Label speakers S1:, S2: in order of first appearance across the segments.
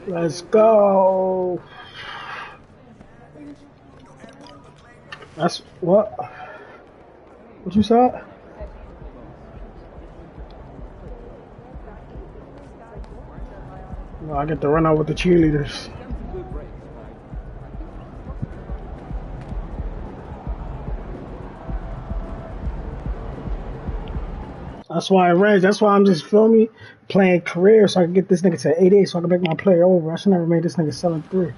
S1: Let's go. That's what? What you said? No, I get to run out with the cheerleaders. That's why that's why I'm just filming, playing career so I can get this nigga to 88 so I can make my player over. I should never made this nigga 7-3.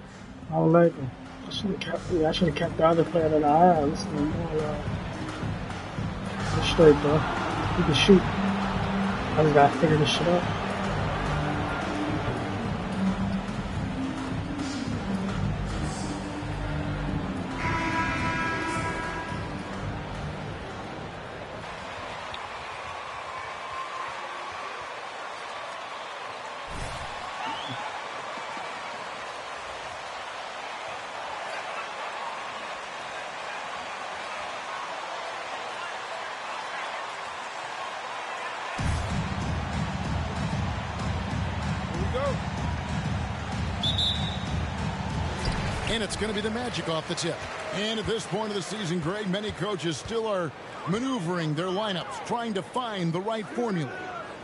S1: I don't like him. I should have kept the other player that I had. This nigga more straight, bro. He can shoot. I just gotta figure this shit out.
S2: And it's going to be the Magic off the tip. And at this point of the season, Greg, many coaches still are maneuvering their lineups, trying to find the right formula.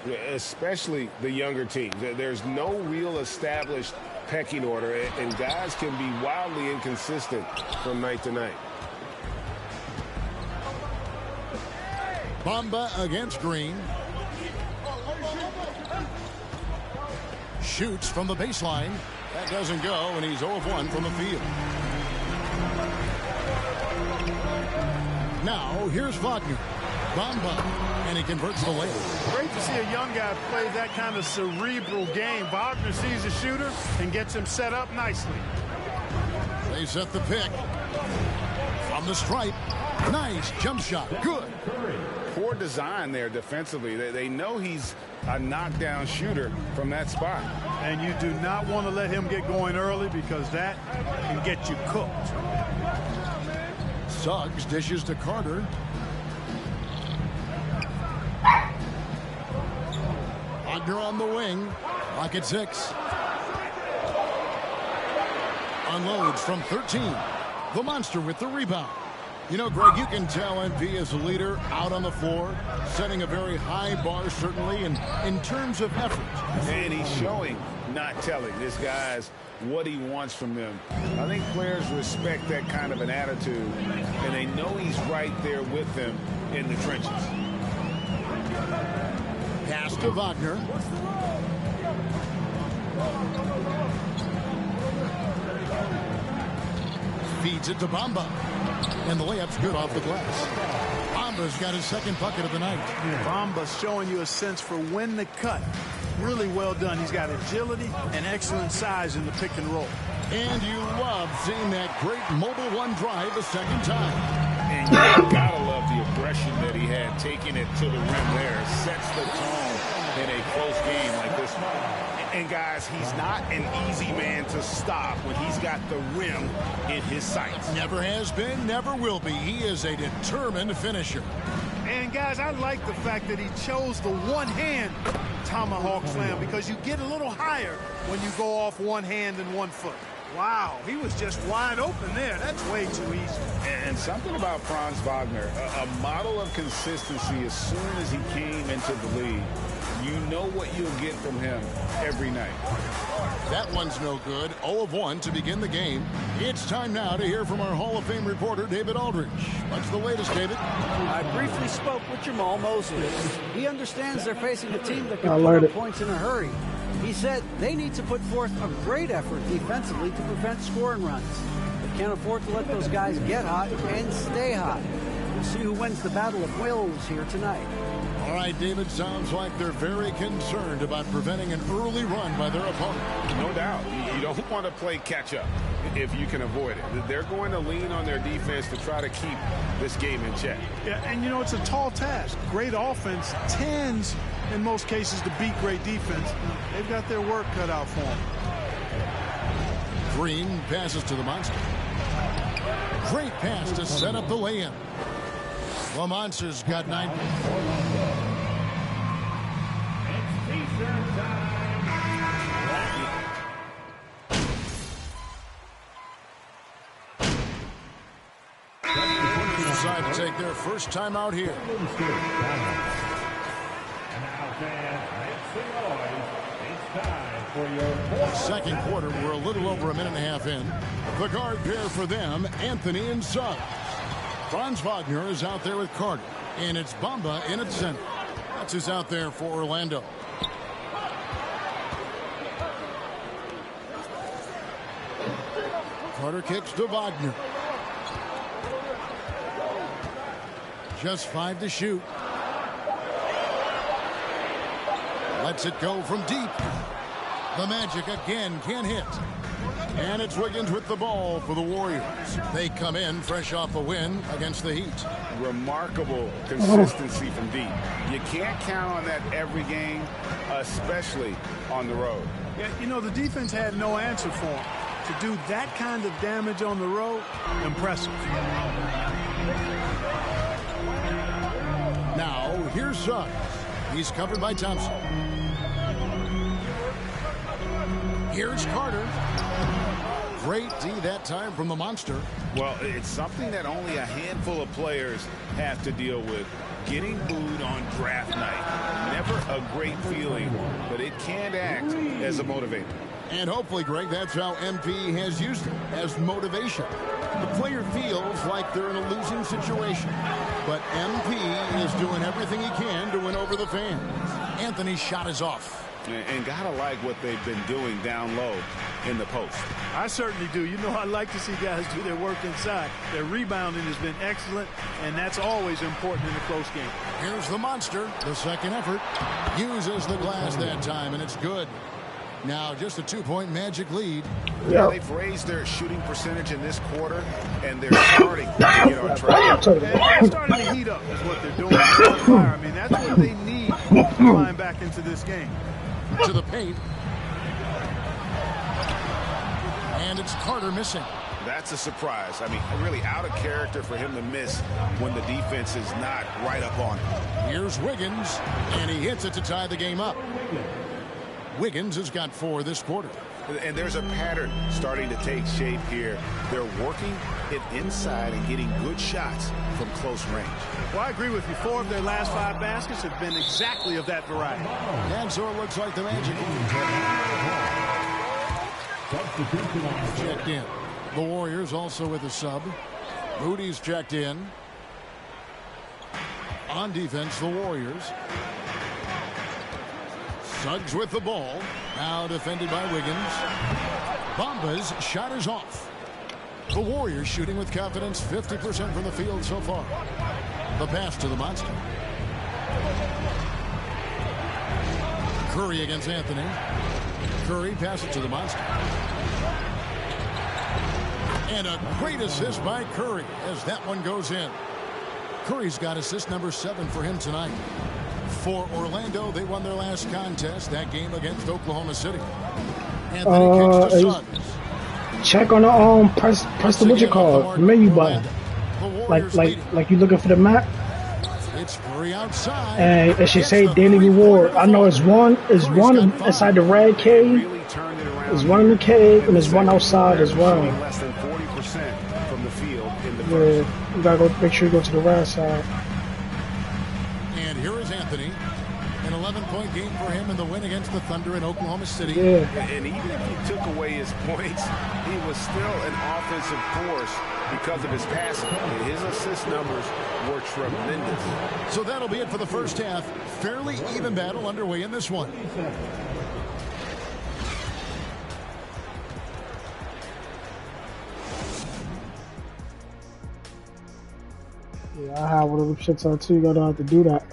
S3: Yeah, especially the younger teams. There's no real established pecking order, and guys can be wildly inconsistent from night to night.
S2: Bamba against Green. Shoots from the baseline. That doesn't go, and he's 0 of 1 from the field. Now, here's Wagner. Bamba, and he converts the layup.
S4: Great to see a young guy play that kind of cerebral game. Wagner sees a shooter and gets him set up nicely.
S2: They set the pick. From the stripe. Nice jump shot. Good.
S3: Poor design there defensively. They know he's a knockdown shooter from that spot.
S4: And you do not want to let him get going early because that can get you cooked.
S2: Suggs dishes to Carter. Wagner on the wing. Lock at 6. Unloads from 13. The monster with the rebound. You know, Greg, you can tell MP as a leader out on the floor, setting a very high bar, certainly, and in terms of effort.
S3: And he's showing, not telling, this guy's what he wants from them. I think players respect that kind of an attitude, and they know he's right there with them in the trenches.
S2: Pass to Wagner. Feeds it to Bamba. And the layup's good off the glass. Bamba's got his second bucket of the night.
S4: Bamba's showing you a sense for when to cut. Really well done. He's got agility and excellent size in the pick and roll.
S2: And you love seeing that great mobile one drive a second time.
S3: And you gotta love the aggression that he had, taking it to the rim there. Sets the tone in a close game like this one. And guys, he's not an easy man to stop when he's got the rim in his sights.
S2: Never has been, never will be. He is a determined finisher.
S4: And guys, I like the fact that he chose the one-hand tomahawk slam because you get a little higher when you go off one hand and 1 foot. Wow, he was just wide open there. That's way too easy.
S3: And something about Franz Wagner, a model of consistency as soon as he came into the league. You know what you'll get from him every night.
S2: That one's no good. 0 of 1 to begin the game. It's time now to hear from our Hall of Fame reporter, David Aldridge. What's the latest, David?
S5: I briefly spoke with Jamal Mosley. He understands they're facing a team that can put up points in a hurry. He said they need to put forth a great effort defensively to prevent scoring runs. They can't afford to let those guys get hot and stay hot. We'll see who wins the battle of wills here tonight.
S2: All right, David, sounds like they're very concerned about preventing an early run by their opponent.
S3: No doubt. You don't want to play catch-up if you can avoid it. They're going to lean on their defense to try to keep this game in check.
S4: Yeah, and, you know, it's a tall task. Great offense tends, in most cases, to beat great defense. They've got their work cut out for them.
S2: Green passes to the monster. Great pass to set up the lay-in. The Monster's got 9. their first time out here.
S6: And now, fans, make some noise. It's time for your
S2: Second quarter, we're a little over a minute and a half in. The guard pair for them, Anthony and Suggs. Franz Wagner is out there with Carter, and it's Bamba in at center. That's who's out there for Orlando. Carter kicks to Wagner. Just 5 to shoot. Lets it go from deep. The Magic again can't hit. And it's Wiggins with the ball for the Warriors. They come in fresh off a win against the Heat.
S3: Remarkable consistency from deep. You can't count on that every game, especially on the road.
S4: Yeah, you know, the defense had no answer for him. To do that kind of damage on the road, impressive.
S2: Now, here's Suggs. He's covered by Thompson. Here's Carter. Great D that time from the monster.
S3: Well, it's something that only a handful of players have to deal with. Getting booed on draft night. Never a great feeling, but it can act as a motivator.
S2: And hopefully, Greg, that's how MP has used it, as motivation. The player feels like they're in a losing situation. But MP is doing everything he can to win over the fans. Anthony's shot is off.
S3: And gotta like what they've been doing down low in the post.
S4: I certainly do. You know, I like to see guys do their work inside. Their rebounding has been excellent, and that's always important in a close game.
S2: Here's the monster. The second effort. Uses the glass that time, and it's good. Now just a 2-point Magic lead.
S3: Yeah, they've raised their shooting percentage in this quarter, and they're starting to get on track.
S4: They're starting to heat up is what they're doing. I mean, that's what they need to climb back into this game.
S2: To the paint. And it's Carter missing.
S3: That's a surprise. I mean, really out of character for him to miss when the defense is not right up on him.
S2: Here's Wiggins, and he hits it to tie the game up. Wiggins has got 4 this quarter.
S3: And there's a pattern starting to take shape here. They're working it inside and getting good shots from close range.
S4: Well, I agree with you. 4 of their last 5 baskets have been exactly of that variety.
S2: And so it looks like the Magic checked in. The Warriors also with a sub. Moody's checked in. On defense, the Warriors. Suggs with the ball. Now defended by Wiggins. Bamba's shot is off. The Warriors shooting with confidence, 50% from the field so far. The pass to the monster. Curry against Anthony. Curry passes to the monster. And a great assist by Curry as that one goes in. Curry's got assist number 7 for him tonight. For Orlando, they won their last contest, that game against Oklahoma City. Anthony kicks to Suggs.
S1: Check on the press the what you call menu button. Like you looking for the map.
S2: It's Curry outside.
S1: And it should say daily reward. I know it's one inside the red cave. There's one in the cave and there's one outside as well.
S3: Less than 40% from the field in the
S1: Yeah, you gotta go make sure you go to the right side.
S2: And here is Anthony. An 11-point game for him in the win against the Thunder in Oklahoma City.
S1: Yeah.
S3: And even if you took away his points, he was still an offensive force because of his passing. His assist numbers were tremendous.
S2: So that'll be it for the first half. Fairly even battle underway in this one.
S1: Yeah, I have one of them shits on too. You don't have to do that.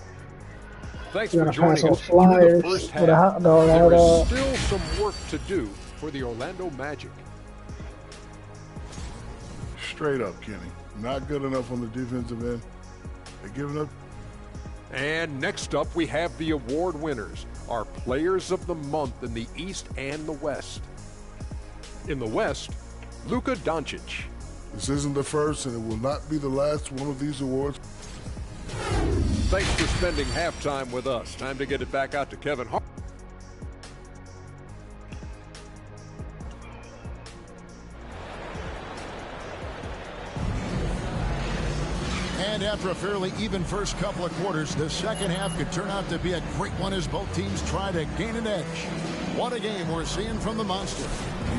S7: Thanks
S1: You
S7: for
S1: gotta pass
S7: joining
S1: on
S7: us
S1: flyers
S7: through the first
S1: with a hot
S7: half.
S1: dog.
S7: There is still some work to do for the Orlando Magic.
S8: Straight up, Kenny. Not good enough on the defensive end. They're giving up.
S7: And next up, we have the award winners, our Players of the Month in the East and the West. In the West, Luka Doncic.
S8: This isn't the first, and it will not be the last one of these awards.
S7: Thanks for spending halftime with us. Time to get it back out to Kevin Hart.
S2: And after a fairly even first couple of quarters, the second half could turn out to be a great one as both teams try to gain an edge. What a game we're seeing from the Monster.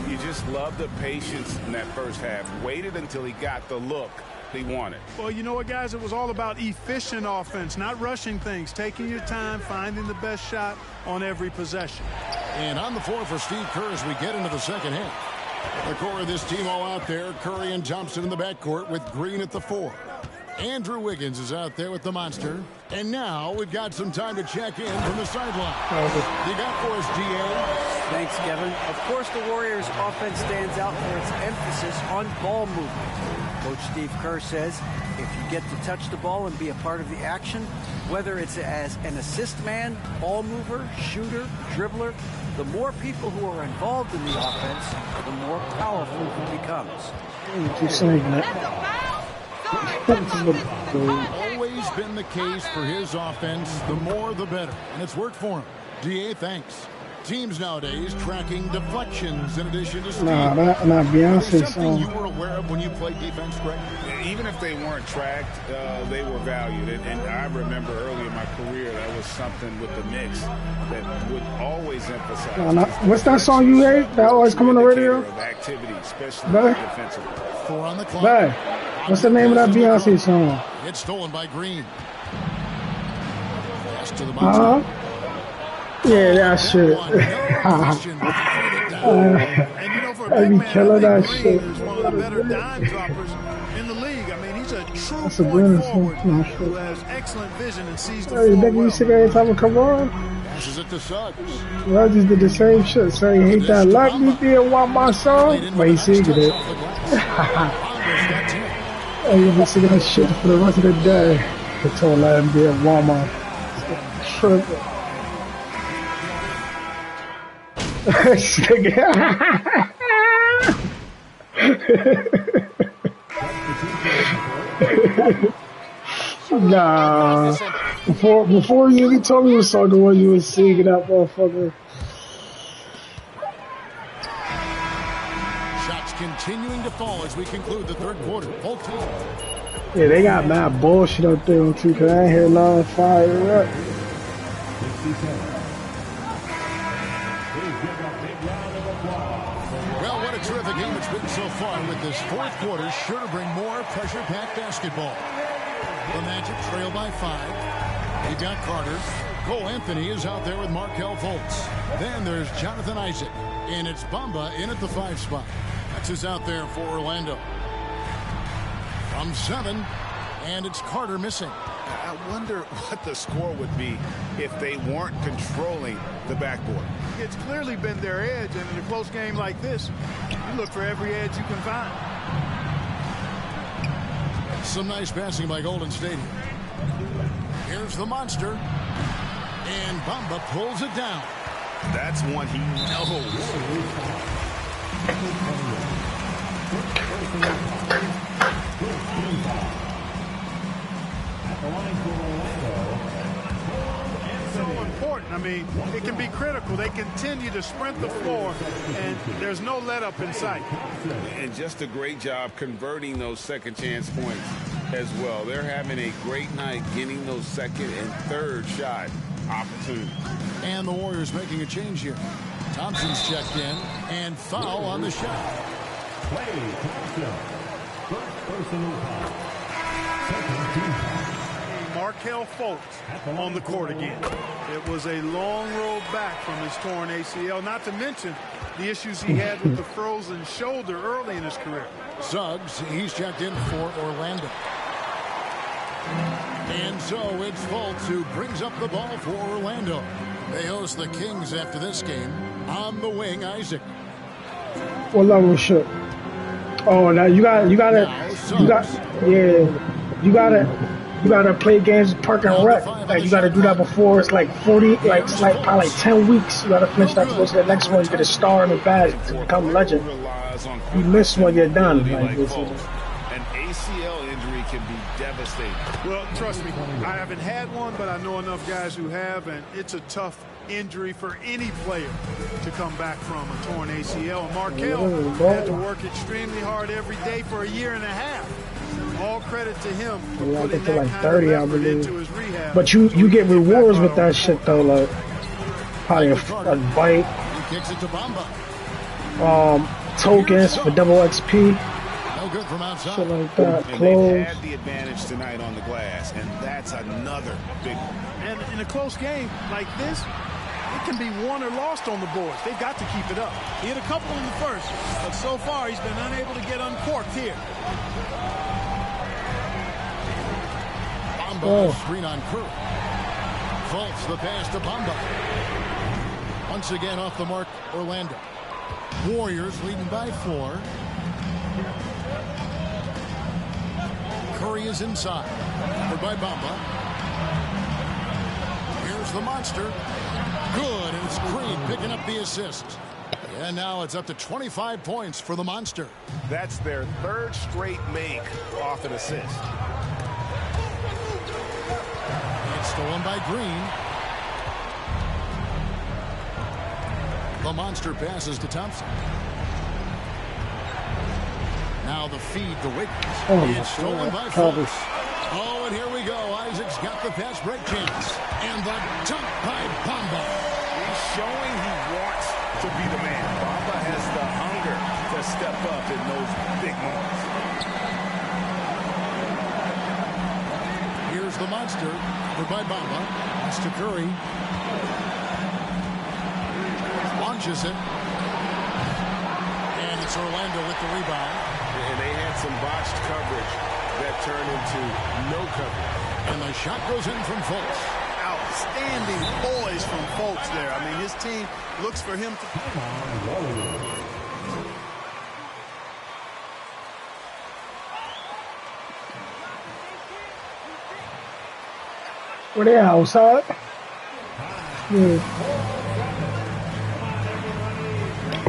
S3: You just love the patience in that first half. Waited until he got the look he wanted.
S4: Well, you know what, guys? It was all about efficient offense, not rushing things, taking your time, finding the best shot on every possession.
S2: And on the floor for Steve Kerr as we get into the second half. The core of this team all out there. Curry and Thompson in the backcourt with Green at the 4. Andrew Wiggins is out there with the Monster. And now we've got some time to check in from the sideline. You got for us, GA?
S5: Thanks, Kevin. Of course, the Warriors' offense stands out for its emphasis on ball movement. Coach Steve Kerr says if you get to touch the ball and be a part of the action, whether it's as an assist man, ball mover, shooter, dribbler, the more people who are involved in the offense, the more powerful it becomes.
S1: Keep saying that.
S2: Always been the case for his offense. The more, the better. And it's worked for him. DA, thanks. Teams nowadays tracking deflections in addition to steals.
S1: Nah, not Beyonce's
S2: something you were aware of when you played defense, Greg?
S3: Even if they weren't tracked, they were valued. And I remember early in my career, that was something with the Knicks that would always emphasize.
S1: What's that song you hate that always come on the radio?
S3: Activity, especially defensively.
S2: 4 on the clock.
S1: Hey, what's the name of that Beyonce song?
S2: It's stolen by Green. Pass to the Monster.
S1: Yeah, that shit.
S4: And you know, for a big man, I think Green is one of the better dime droppers in the league. I mean, he's a true point forward who has excellent vision and sees the floor well.
S1: You sick every time I come on?
S2: Passes it to Suggs.
S1: Well, I just did the same shit. So he hate that like me did want my song, but he singing it. And you'll be singing that shit for the rest of the day. He told let him be at Walmart. Tripping. Nah. Before you even told me the song, the one you was singing that motherfucker.
S2: Shots continuing to fall as we conclude the third quarter. Full team.
S1: Yeah, they got mad bullshit up there on 2K. I ain't hear none fire up.
S2: Terrific game it's been so far, with this fourth quarter sure to bring more pressure-packed basketball. The Magic trail by 5. You've got Carter. Cole Anthony is out there with Markelle Fultz. Then there's Jonathan Isaac. And it's Bamba in at the 5 spot. That's who's out there for Orlando. From 7. And it's Carter missing.
S3: I wonder what the score would be if they weren't controlling the backboard.
S4: It's clearly been their edge, and in a close game like this, you look for every edge you can find.
S2: Some nice passing by Golden State. Here's the Monster. And Bamba pulls it down.
S3: That's one he knows.
S4: So important. I mean, it can be critical. They continue to sprint the floor, and there's no let up in sight.
S3: And just a great job converting those second chance points as well. They're having a great night getting those second and third shot opportunities.
S2: And the Warriors making a change here. Thompson's checked in, and foul on the shot.
S4: Markelle Fultz on the court again. It was a long road back from his torn ACL, not to mention the issues he had with the frozen shoulder early in his career.
S2: Suggs, he's checked in for Orlando. And so it's Fultz who brings up the ball for Orlando. They host the Kings after this game. On the wing, Isaac.
S1: What level shit? Oh, now you gotta play games park and rec. Like you gotta do that before it's like 40, like it's like probably like 10 weeks. You gotta finish that to go to the next one. You get a star in the badge to become a legend. You miss one, you're done. Like,
S3: an ACL injury can be devastating.
S4: Well, trust me, I haven't had one, but I know enough guys who have, and it's a tough injury for any player to come back from, a torn ACL. And Markelle had to work extremely hard every day for a year and a half. All credit to him for
S1: Yeah, I
S4: putting
S1: think they're
S4: that
S1: like
S4: kind
S1: 30, I
S4: of effort
S1: believe.
S4: into his rehab.
S1: But you
S4: so he
S1: get
S4: can get back
S1: rewards
S4: on
S1: with
S4: a
S1: that shit though, like probably a bite,
S2: He kicks it to Bamba.
S1: tokens for double XP,
S2: No good from outside.
S1: shit like that.
S3: And they've
S1: Clothes.
S3: had the advantage tonight on the glass, and that's another big one.
S4: And in a close game like this, it can be won or lost on the boards. They've got to keep it up. He hit a couple in the first, but so far he's been unable to get uncorked here.
S2: Bamba, screen on Curry. Fultz, the pass to Bamba. Once again off the mark, Orlando. Warriors leading by 4. Curry is inside. Covered by Bamba. Here's the monster. Good, and it's Creed picking up the assist. And now it's up to 25 points for the monster.
S3: That's their 3rd straight make off an assist.
S2: It's stolen by Green. The monster passes to Thompson. Now the feed to Wiggins. It's stolen by Fultz. Oh, and here we go. Isaac's got the pass break chance. And the dunk by Bamba.
S3: He's showing he wants to be the man. Bamba has the hunger to step up in those big moments.
S2: Here's the monster. Covered by Bamba. Pass to Curry. Launches it. And it's Orlando with the rebound.
S3: And they had some botched coverage that turned into no coverage.
S2: And the shot goes in from Fultz.
S4: Outstanding poise from Fultz there. I mean, his team looks for him to...
S1: Where they outside? Yeah.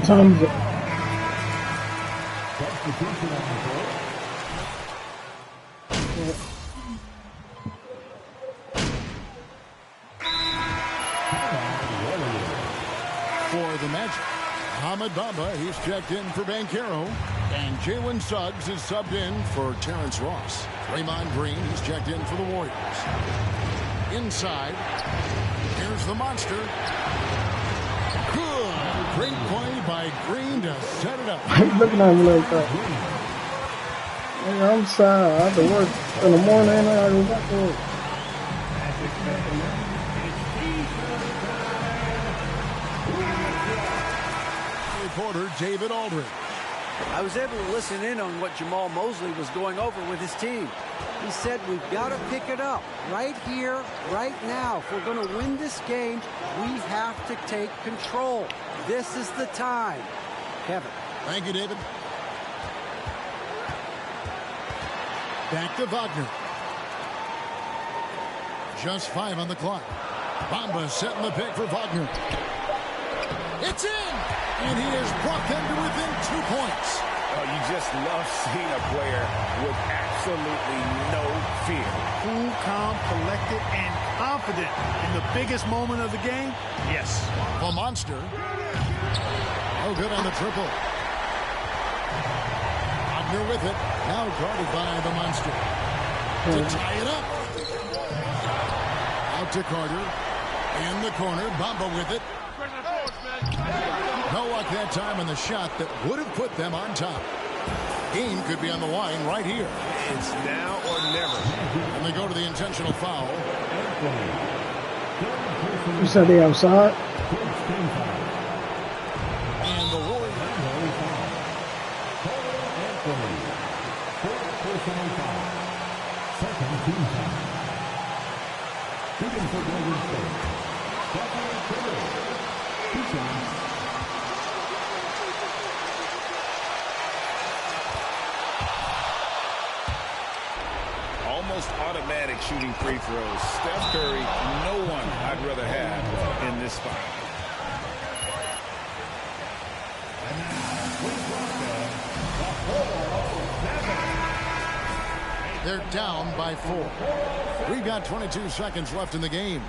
S1: Time is it?
S2: For the Magic, Ahmed Bamba, he's checked in for Banchero. And Jalen Suggs is subbed in for Terrence Ross. Draymond Green, he's checked in for the Warriors. Inside, here's the monster. Good. Great play by Green to set it up.
S1: He's looking at me like that. Yeah, I'm sorry. I have to work in the morning and I gotta go back to work.
S2: Reporter David Aldridge.
S5: I was able to listen in on what Jamal Mosley was going over with his team. He said, we've got to pick it up right here, right now. If we're going to win this game, we have to take control. This is the time. Kevin.
S2: Thank you, David. Back to Wagner. Just 5 on the clock. Bamba setting the pick for Wagner. It's in! And he has brought them to within 2 points.
S3: Oh, you just love seeing a player with absolutely no fear.
S4: Cool, calm, collected, and confident in the biggest moment of the game. Yes.
S2: The monster. Oh, good on the triple. Wagner with it. Now guarded by the monster. To tie it up. Out to Carter. In the corner. Bamba with it. No luck that time on the shot that would have put them on top. Game could be on the line right here.
S3: It's now or never.
S2: And they go to the intentional foul.
S1: You said they outside?
S2: And the Warriors.
S3: Almost automatic shooting free throws. Steph Curry, no one I'd rather have in this spot.
S2: They're down by 4. We've got 22 seconds left in the game.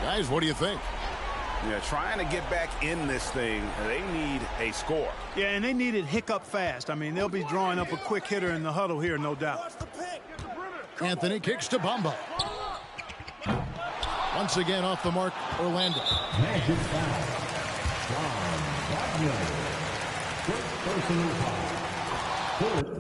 S2: Guys, what do you think?
S3: Yeah, trying to get back in this thing, they need a score.
S4: Yeah, and they need it hiccup fast. I mean, they'll be drawing up a quick hitter in the huddle here, no doubt.
S2: Anthony kicks to Bamba. Once again off the mark, Orlando.
S6: Magic foul. John Wagner. First personal foul. Fourth.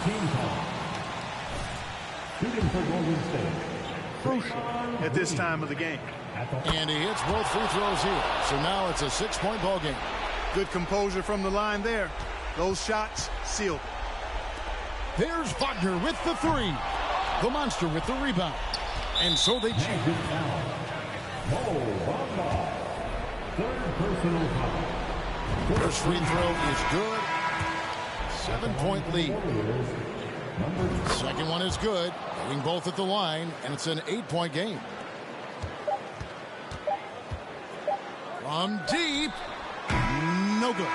S6: Team call. Shooting for Golden State.
S4: Crucial at this time of the game.
S2: And he hits both free throws here. So now it's a 6-point ball game.
S4: Good composure from the line there. Those shots sealed.
S2: There's Wagner with the three. The Monster with the rebound. And so they cheat.
S6: Third personal foul.
S2: First free throw is good. 7-point lead. Second one is good. Hitting both at the line, and it's an 8-point game. From deep. No good.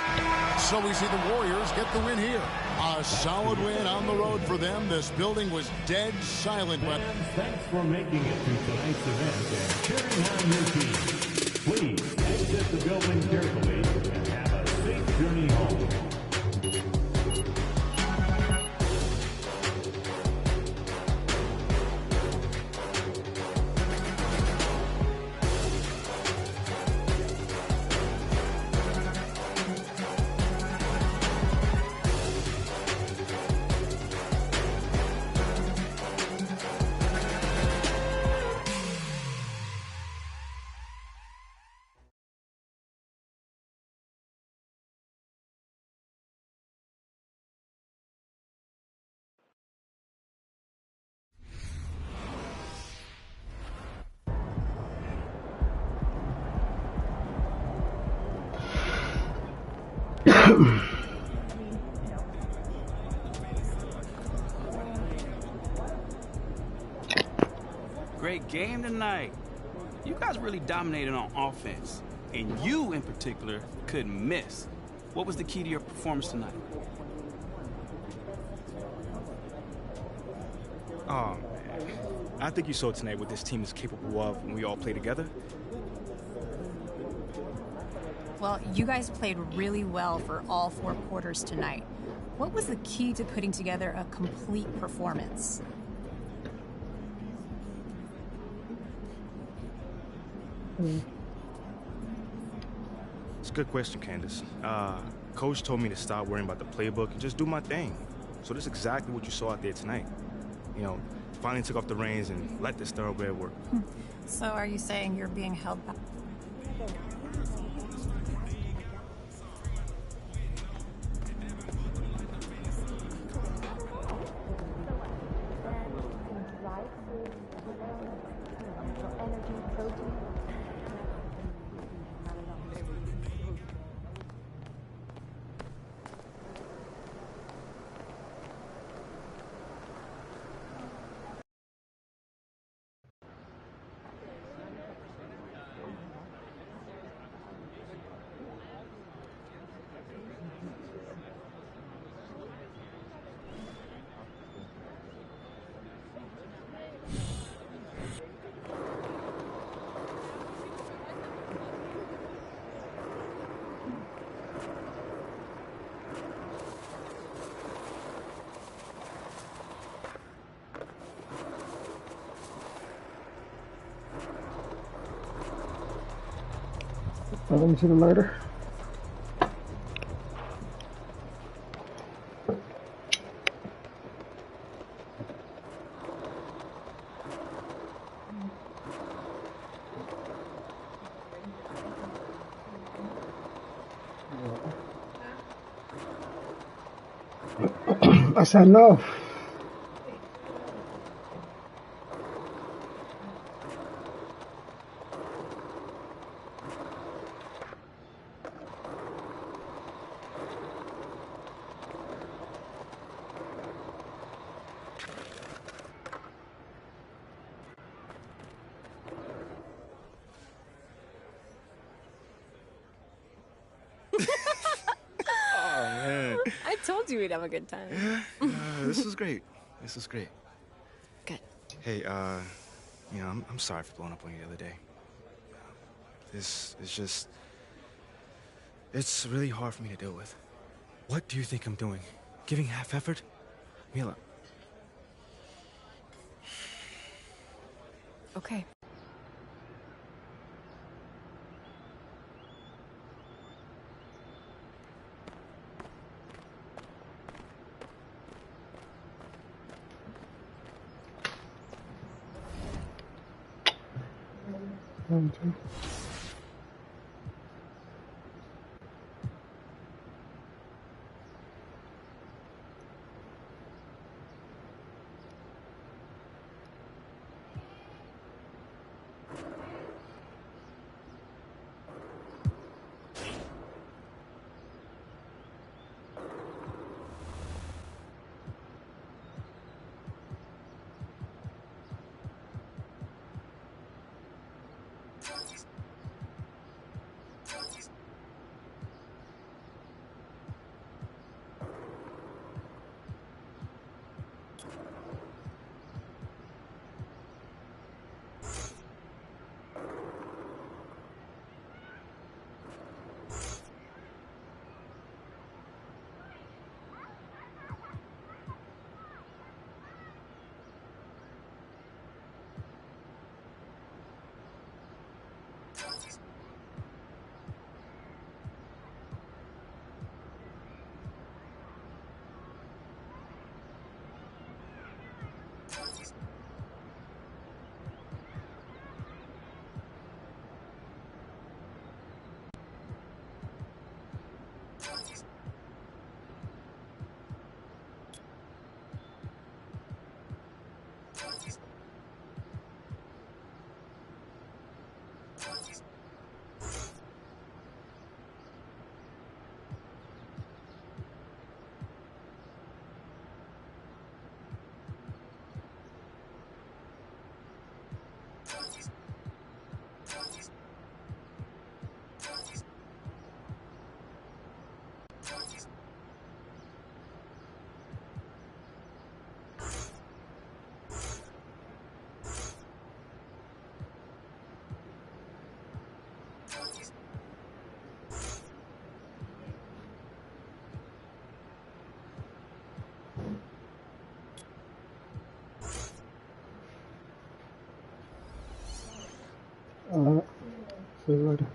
S2: So we see the Warriors get the win here. A solid win on the road for them. This building was dead silent. But
S6: thanks for making it to tonight's event and cheering on your team. Please exit the building carefully and have a safe journey home.
S9: Great game tonight. You guys really dominated on offense. And you, in particular, couldn't miss. What was the key to your performance tonight?
S10: Oh, man. I think you saw tonight what this team is capable of when we all play together.
S11: Well, you guys played really well for all 4 quarters tonight. What was the key to putting together a complete performance?
S10: It's a good question, Candace. Coach told me to stop worrying about the playbook and just do my thing. So that's exactly what you saw out there tonight. You know, finally took off the reins and let this thoroughbred work.
S11: So are you saying you're being held back?
S1: Let me see the lighter. I said no.
S12: I told you we'd have a good time.
S10: This was great. This was great.
S12: Good.
S10: Hey, you know, I'm sorry for blowing up on you the other day. This is just, it's really hard for me to deal with. What do you think I'm doing? Giving half effort? Mila.
S11: Okay.
S1: See you later.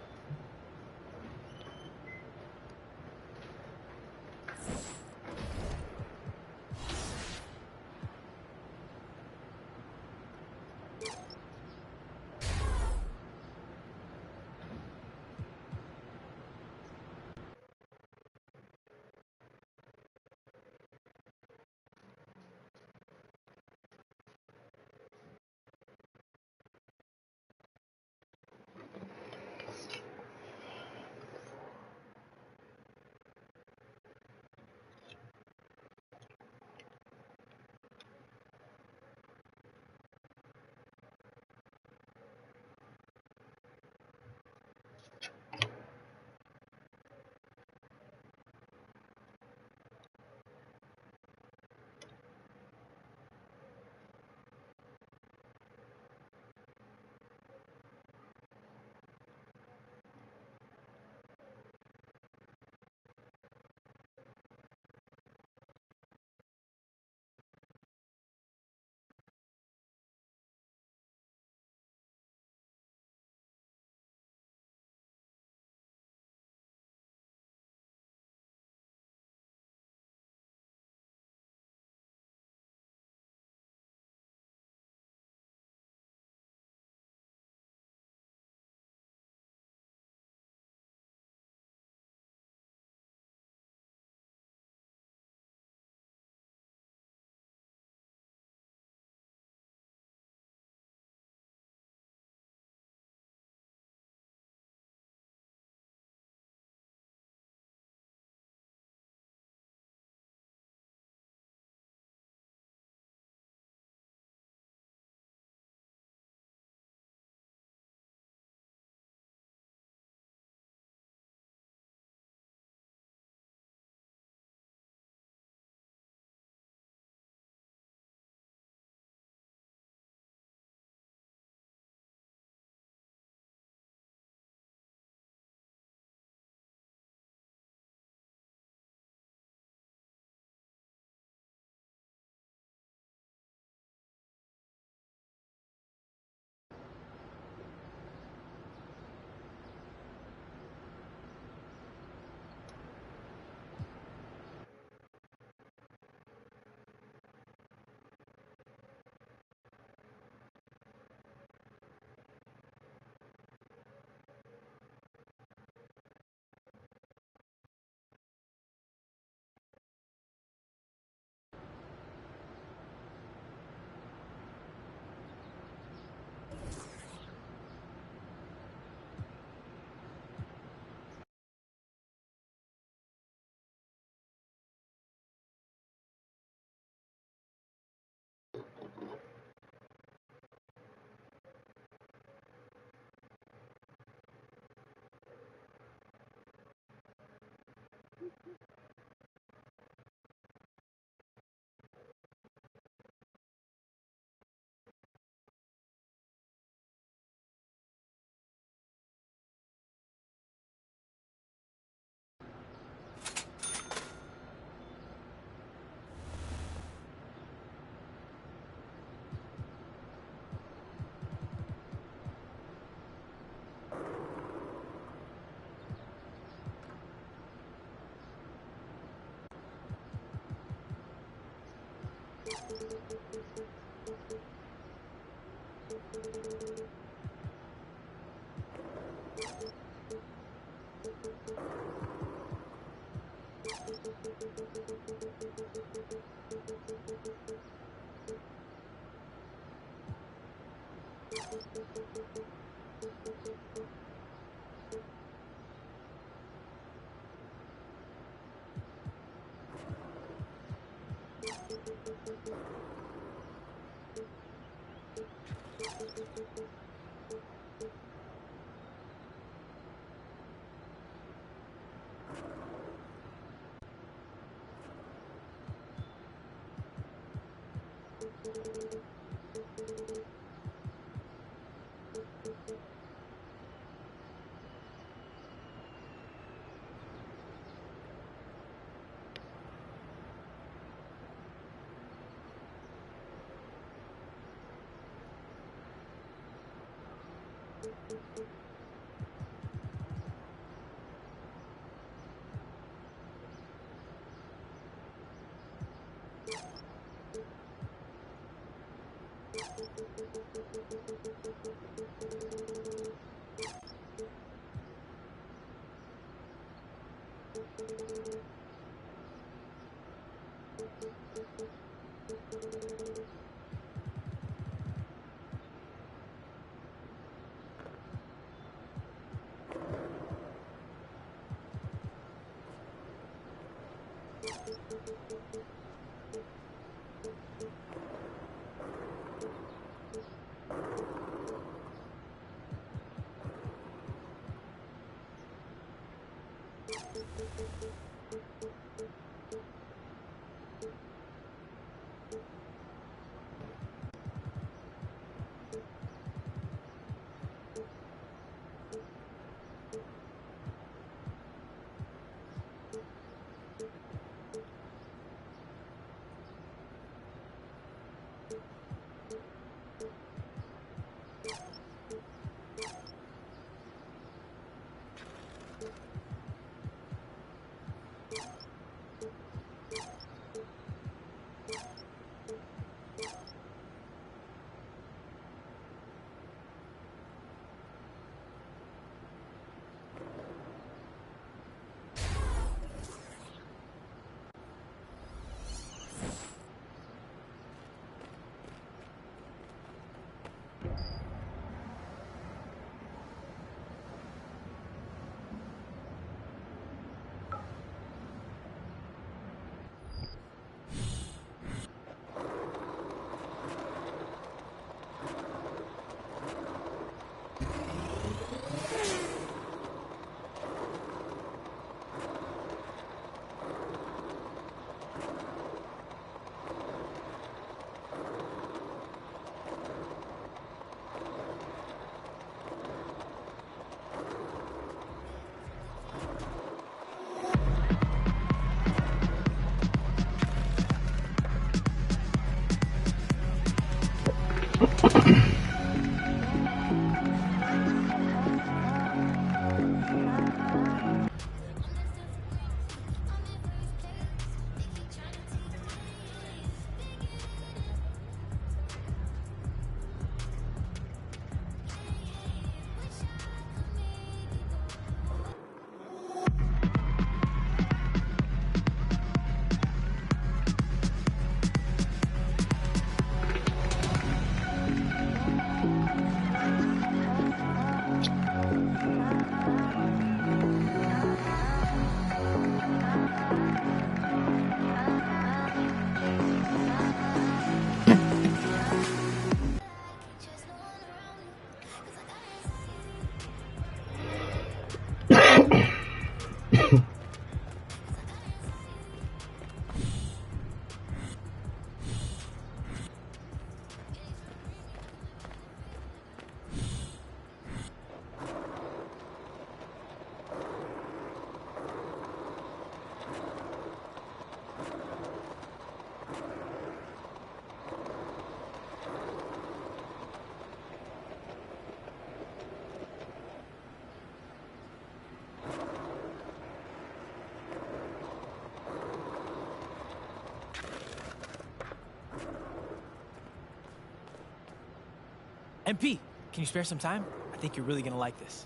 S12: MP, can you spare some time? I think you're really gonna like this.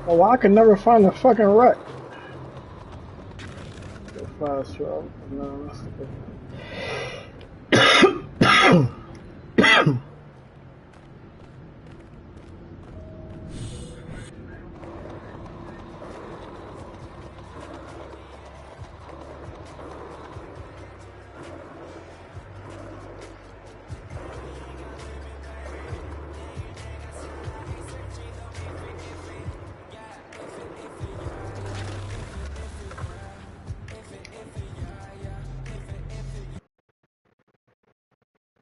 S1: Oh, well, I can never find the fucking rut. Fast, no, that's the